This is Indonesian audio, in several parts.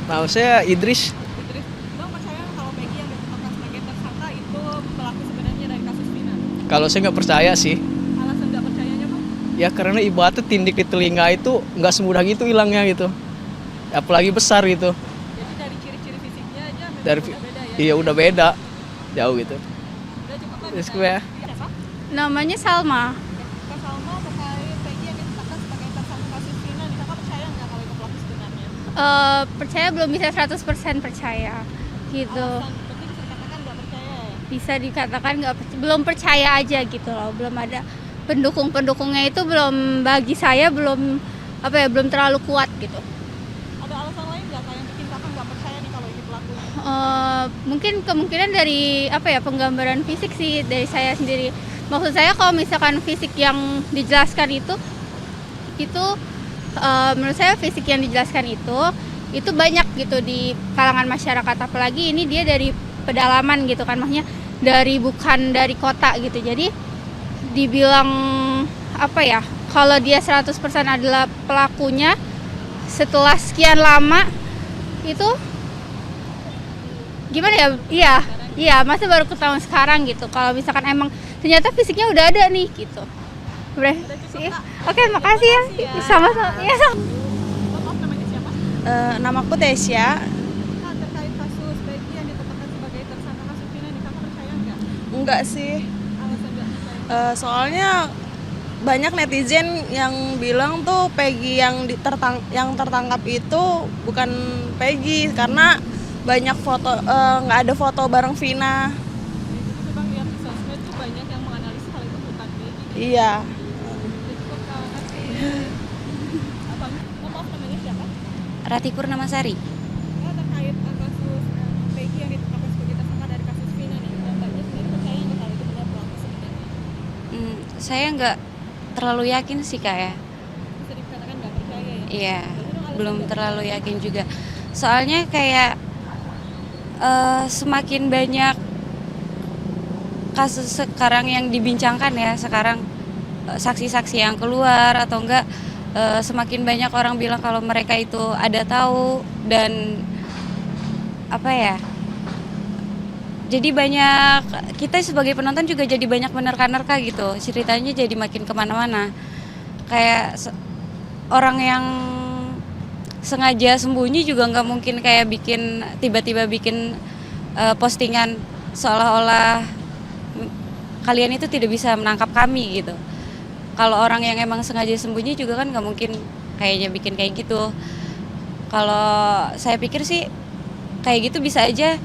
Nah, saya Idris. Idris, Bang percaya kalau Peggy yang ditetapkan sebagai tersangka itu pelaku sebenarnya dari kasus Vina? Kalau saya nggak percaya sih, Alasan nggak percayanya, Bang? ya karena ibaratnya tindik di telinga itu nggak semudah gitu hilangnya gitu, apalagi besar gitu. Jadi dari ciri-ciri fisiknya aja memang Dari udah beda ya? iya udah beda, jauh gitu. Udah cukup kan? Terus gue ya. Siapa? Namanya Salma. Kak Salma terkait Peggy yang ditetapkan sebagai tersangka kasus Vina, Kakak percaya nggak kalau itu pelaku sebenarnya? Percaya belum bisa 100% percaya gitu. Alasan berarti bisa dikatakan nggak percaya ya? Bisa dikatakan belum percaya aja gitu loh. Belum ada pendukungnya itu belum, bagi saya belum belum terlalu kuat gitu. Ada alasan lain nggak Kak yang bikin kakak nggak percaya nih kalau ini pelakunya? Mungkin kemungkinan dari penggambaran fisik sih dari saya sendiri. Maksud saya kalau misalkan fisik yang dijelaskan itu menurut saya fisik yang dijelaskan itu banyak gitu di kalangan masyarakat, apalagi ini dia dari pedalaman gitu kan, maksudnya bukan dari kota gitu. Jadi dibilang kalau dia 100% adalah pelakunya setelah sekian lama itu gimana ya? Iya, masa baru ketahuan sekarang gitu. Kalau misalkan emang ternyata fisiknya udah ada nih gitu. Udah sih. Oke, makasih ya. Sama-sama. Ya, sama. Maaf, namanya siapa? Namaku Tesya. Kak, terkait kasus Peggy yang ditetapkan sebagai tersangka kasus Vina nih, kakak percaya nggak? Enggak sih, Alasan nggak percaya? soalnya banyak netizen yang bilang tuh Peggy yang tertangkap itu bukan Peggy karena banyak foto, nggak ada foto bareng Vina. Itu bang lihat di sosmed tuh banyak yang menganalisis hal itu bukan Peggy. Iya. Jadi cukup Kak, makasih. Abang, maaf namanya siapa? Rati Purnamasari. Kak, terkait kasus Peggy yang ditetapkan sebagai tersangka dari kasus Vina nih, mbaknya sendiri percaya nggak kalau itu benar pelaku sebenarnya? Saya nggak terlalu yakin sih Kak ya. Bisa dikatakan nggak percaya ya? Iya, Berarti dong alasan belum nggak terlalu percaya. yakin juga. Soalnya kayak semakin banyak kasus sekarang yang dibincangkan ya sekarang, saksi-saksi yang keluar atau enggak, semakin banyak orang bilang kalau mereka itu ada tahu dan jadi banyak, kita sebagai penonton juga jadi banyak menerka-nerka gitu, ceritanya jadi makin kemana-mana. Kayak orang yang sengaja sembunyi juga nggak mungkin kayak tiba-tiba bikin postingan seolah-olah kalian itu tidak bisa menangkap kami gitu. Kalau orang yang emang sengaja sembunyi juga kan nggak mungkin kayaknya bikin kayak gitu. Kalau saya pikir sih kayak gitu bisa aja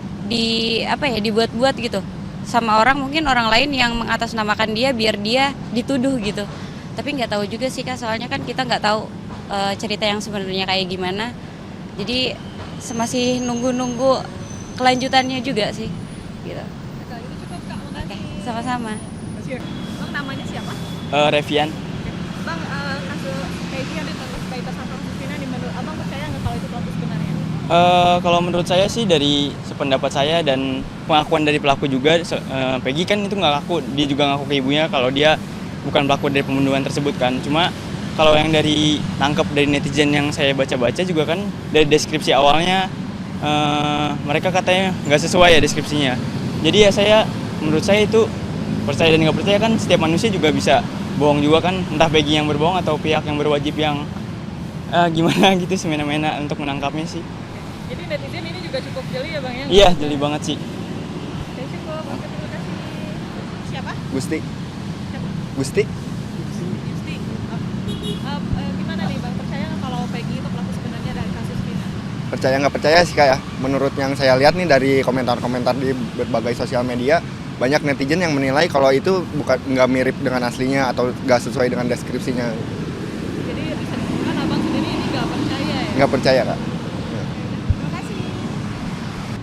dibuat-buat gitu sama mungkin orang lain yang mengatasnamakan dia biar dia dituduh gitu. Tapi nggak tahu juga sih Kak, soalnya kan kita nggak tahu cerita yang sebenarnya kayak gimana. Jadi masih nunggu kelanjutannya juga sih gitu. Kak, itu cukup Kak, Oke, makasih. sama-sama. Bang, namanya siapa? Revian. Bang, kasus Peggy yang ditetapkan sebagai tersangka kasus Vina nih, menurut abang percaya nggak kalau itu pelaku sebenarnya? Kalau menurut saya sih dari sependapat saya dan pengakuan dari pelaku juga, Peggy kan itu nggak ngaku, dia juga ngaku ke ibunya kalau dia bukan pelaku dari pembunuhan tersebut kan. Cuma kalau yang dari tangkap dari netizen yang saya baca-baca juga kan dari deskripsi awalnya mereka katanya nggak sesuai ya deskripsinya. Jadi ya menurut saya itu percaya dan nggak percaya kan setiap manusia juga bisa bohong juga kan, entah Peggy yang berbohong atau pihak yang berwajib yang gimana gitu semena-mena untuk menangkapnya sih. Jadi netizen ini juga cukup jeli ya Bang ya? Iya, jeli banget sih. Oke, cukup. Oke, terima kasih. Siapa? Gusti. Siapa? Gusti. Yusti. Gimana nih Bang, percaya nggak kalau Peggy itu pelaku sebenarnya dari kasus Vina? Percaya nggak percaya sih Kak ya. Menurut yang saya lihat nih dari komentar-komentar di berbagai sosial media, banyak netizen yang menilai kalau itu nggak mirip dengan aslinya atau nggak sesuai dengan deskripsinya. Jadi bisa dikatakan abang sendiri ini nggak percaya ya? Nggak percaya Kak. Terima kasih.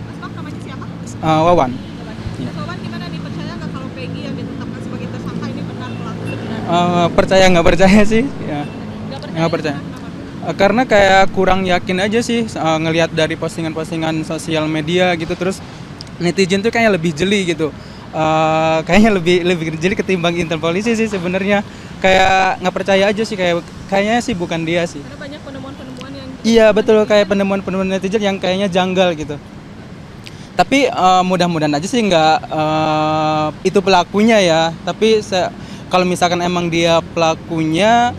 Mas Bang, namanya siapa? Wawan. Mas Wawan, gimana nih, percaya nggak kalau Peggy yang ditetapkan sebagai tersangka ini benar pelaku sebenarnya? Percaya nggak percaya sih? Ya. Nggak percaya. Kenapa? Karena kayak kurang yakin aja sih ngelihat dari postingan-postingan sosial media gitu, terus netizen tuh kayaknya lebih jeli gitu. Kayaknya lebih jeli ketimbang intel polisi sih sebenarnya. Kayak nggak percaya aja sih, kayaknya sih bukan dia sih. Karena banyak penemuan-penemuan yang Iya betul, kayak penemuan-penemuan netizen yang kayaknya janggal gitu. Tapi mudah-mudahan aja sih nggak itu pelakunya ya. Tapi kalau misalkan emang dia pelakunya,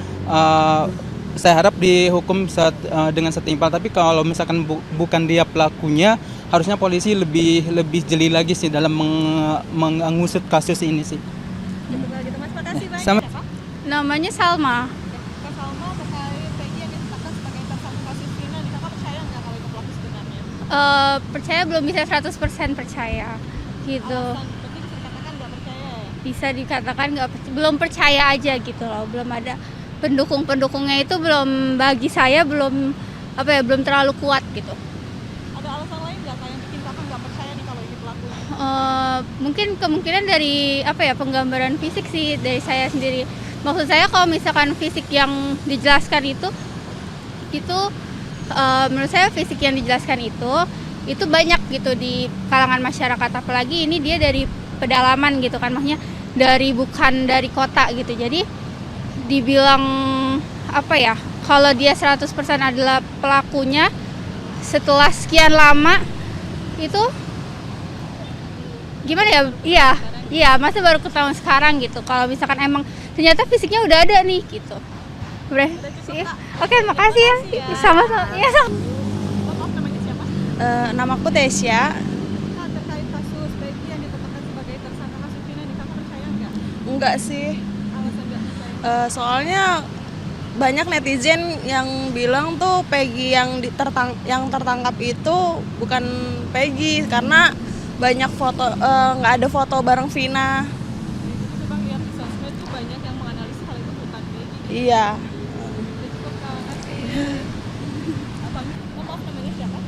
saya harap dihukum dengan setimpal. Tapi kalau misalkan bukan dia pelakunya, harusnya polisi lebih jeli lagi sih dalam mengusut kasus ini sih. Gitu Mas, makasih banyak. Sama. Ya, Kak. Namanya Salma. Kak Salma terkait Peggy yang ditetapkan sebagai tersangka kasus Vina, nih Kakak percaya nggak kalau itu pelaku sebenarnya? Percaya belum bisa 100% percaya gitu. Alasan berarti bisa dikatakan nggak percaya ya? Bisa dikatakan belum percaya aja gitu loh, belum ada pendukungnya itu belum, bagi saya belum belum terlalu kuat gitu. Ada alasan lain nggak Kak yang bikin Kakak nggak percaya nih kalau ini pelakunya? Mungkin kemungkinan dari penggambaran fisik sih dari saya sendiri. Maksud saya kalau misalkan fisik yang dijelaskan itu menurut saya fisik yang dijelaskan itu banyak gitu di kalangan masyarakat, apalagi ini dia dari pedalaman gitu kan, maksudnya bukan dari kota gitu. Jadi dibilang kalau dia 100% adalah pelakunya setelah sekian lama itu gimana ya? Iya, masa baru ketahuan sekarang gitu. Kalau misalkan emang ternyata fisiknya udah ada nih gitu. Oke, makasih ya. Sama-sama. Ya, Maaf, namanya siapa? Namaku Tesya. Kak, terkait kasus Peggy yang ditetapkan sebagai tersangka kasus Vina, nih Kakak percaya nggak? Enggak sih. Alasan nggak percaya? Soalnya banyak netizen yang bilang tuh Peggy yang tertangkap itu bukan Peggy karena banyak foto, nggak ada foto bareng Vina. Itu Bang, lihat di sosmed tuh banyak yang menganalisis hal itu bukan Peggy. Iya. Jadi cukup kasih apa? Maaf, namanya siapa?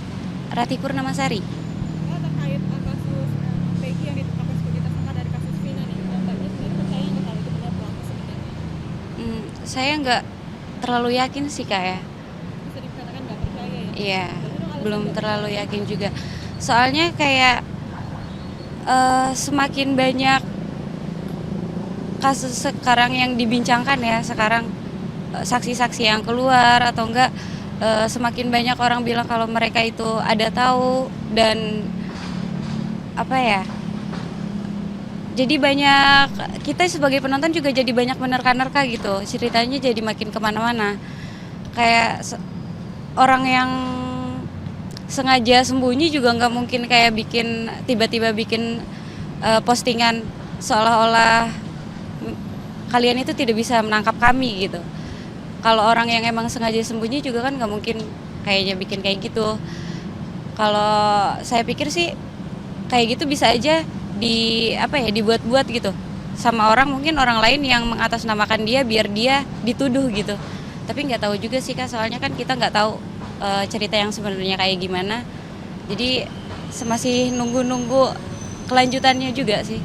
Rati Purnamasari. Ya, terkait kasus Peggy yang ditetapkan sebagai tersangka dari kasus Vina nih, Mbaknya sendiri percaya nggak kalau itu benar pelaku sebenarnya? Saya nggak terlalu yakin sih Kak ya. Bisa dikatakan nggak percaya ya? Iya, Berarti dong alasan belum nggak terlalu percaya. yakin juga. Soalnya kayak semakin banyak kasus sekarang yang dibincangkan ya sekarang, saksi-saksi yang keluar atau enggak, semakin banyak orang bilang kalau mereka itu ada tahu dan jadi banyak, kita sebagai penonton juga jadi banyak menerka-nerka gitu, ceritanya jadi makin kemana-mana. Kayak orang yang sengaja sembunyi juga nggak mungkin kayak tiba-tiba bikin postingan seolah-olah kalian itu tidak bisa menangkap kami gitu. Kalau orang yang emang sengaja sembunyi juga kan nggak mungkin kayaknya bikin kayak gitu. Kalau saya pikir sih kayak gitu bisa aja dibuat-buat gitu sama mungkin orang lain yang mengatasnamakan dia biar dia dituduh gitu. Tapi nggak tahu juga sih Kak, soalnya kan kita nggak tahu cerita yang sebenarnya kayak gimana. Jadi masih nunggu kelanjutannya juga sih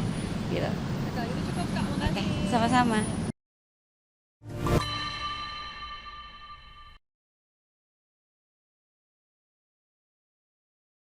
gitu. Itu cukup Kak, makasih. Sama-sama.